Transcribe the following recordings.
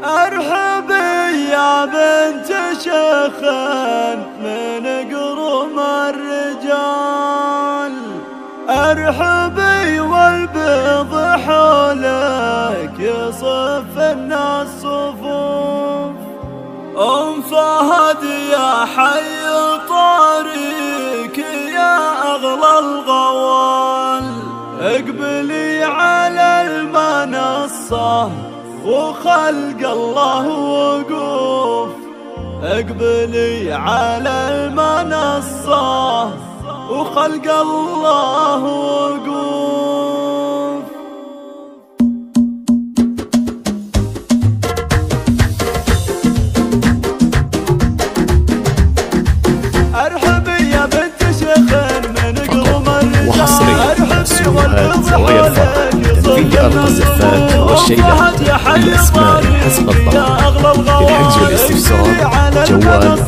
ارحبي يا بنت شيخ من قرم الرجال، ارحبي والبيض حولك يصف الناس صفوف. فهد يا حي طريق يا اغلى الغوال، اقبلي على المنصة وخلق الله وقوف. اقبلي على المنصة وخلق الله وقوف. وحصريا سيوهات زوايا الفرح تنفيذ أرض الزفات والشيلات للأسماء حسب الضغط. للحجز والاستفسار جوال رقم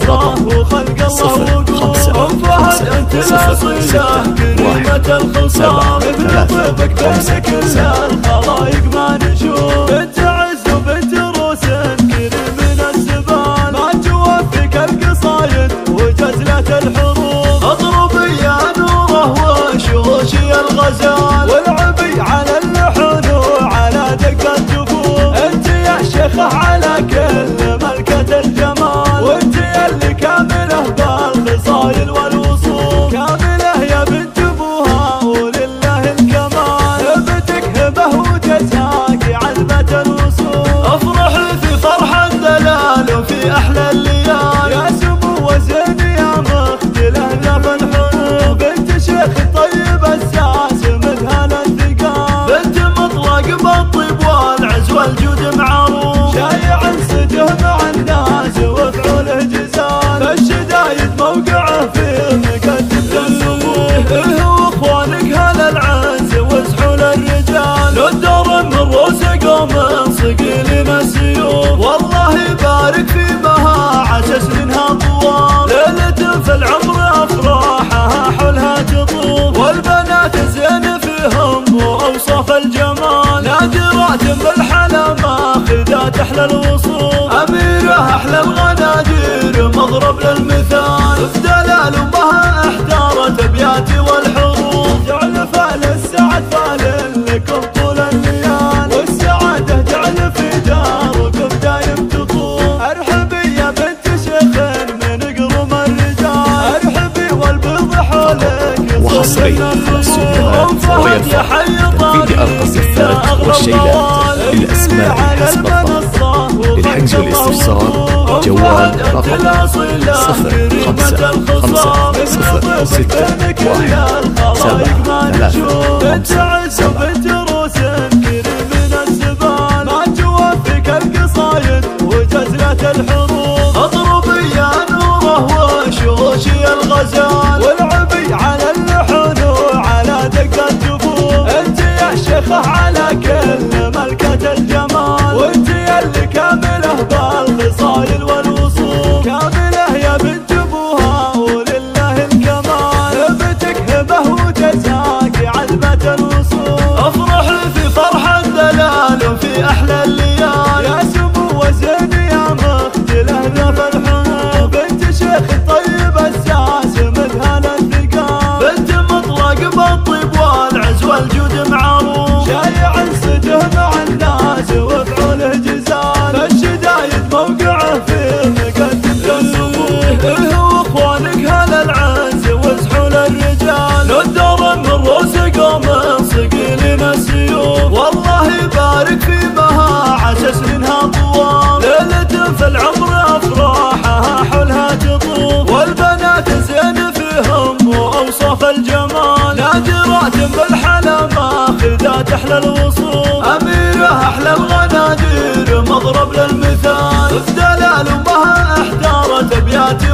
05 والعبي على اللحون وعلى دق الجفوف. انت يا شيخة على كل ملكة الجمال، وانت اللي كامله بالخصايل والوصول. كامله يا بنت ابوها ولله الكمال، هبتك هبه وجزاك علبة الوصول. افرحي في فرح الدلال وفي احلى الليال، يا سمو وزين يا مختله ذا الحروب. بنت شيخ طيب الساس مذهل الثقال، بنت مطلق بالطيب والعز والجود معروف. شايع صده مع الناس وفعوله جزال، فالشدايد موقعه في مكتب الصفوف. واخوانك هل العز وسحول الرجال، والدور من روس قوم صقيلين السيوف. والله يبارك في مها عسى سنها طوال، ليلة في العمر افراحها حولها تطوف. والبنات زين فيهم واوصاف الجمال، نادرات بالحلا ماخذات احلى الوصول. اميره احلى الغنادير مضرب للمثال، في دلال امها احتارت ابياتي والحروف. جعل فال السعد فال لكم طول الليال، والسعاده جعل في داركم دايم تطوف. ارحبي يا بنت شيخ من قرم الرجال، ارحبي والبيض حولك. وحصريا سيوهات زوايا الفرح تنفيذ أرض الزفات والشيلات للأسماء حسب الضغط. للحجز والاستفسار جوال رقم 0556617335. من الزبال ما توفيك القصايد وجزلة الحروف. اضربي يا نوره وشوشي الغزال، والعبي على اللحون وعلى دق الجفوف. انت يا شيخة على كل ملكة الجمال، وانت اللي كامله بالخصايل والوصول. كامله يا بنت ابوها ولله الكمال، هبتك هبه وجزاك علبة الوصول. افرحي في فرح الدلال وفي احلى الليال، يا سمو وزين يا مختله ذا الحروب. بنت شيخ طيب الساس مذهل الثقال، بنت مطلق بالطيب والعز والجود معروف. شايع صده مع الناس وفعوله جزال، فالشدايد موقعه في مكتب الصفوف. واخوانك هل العز وسحول الرجال، والدور من روس قوم صقيلين السيوف. والله يبارك في مها عسى سنها طوال، ليلة في العمر افراحها حولها تطوف. والبنات زين فيهم واوصاف الجمال، نادرات بالحلا ماخذات احلى الوصول. اميره احلى الغنادير مضرب للمثال، في دلال امها احتارت ابياتي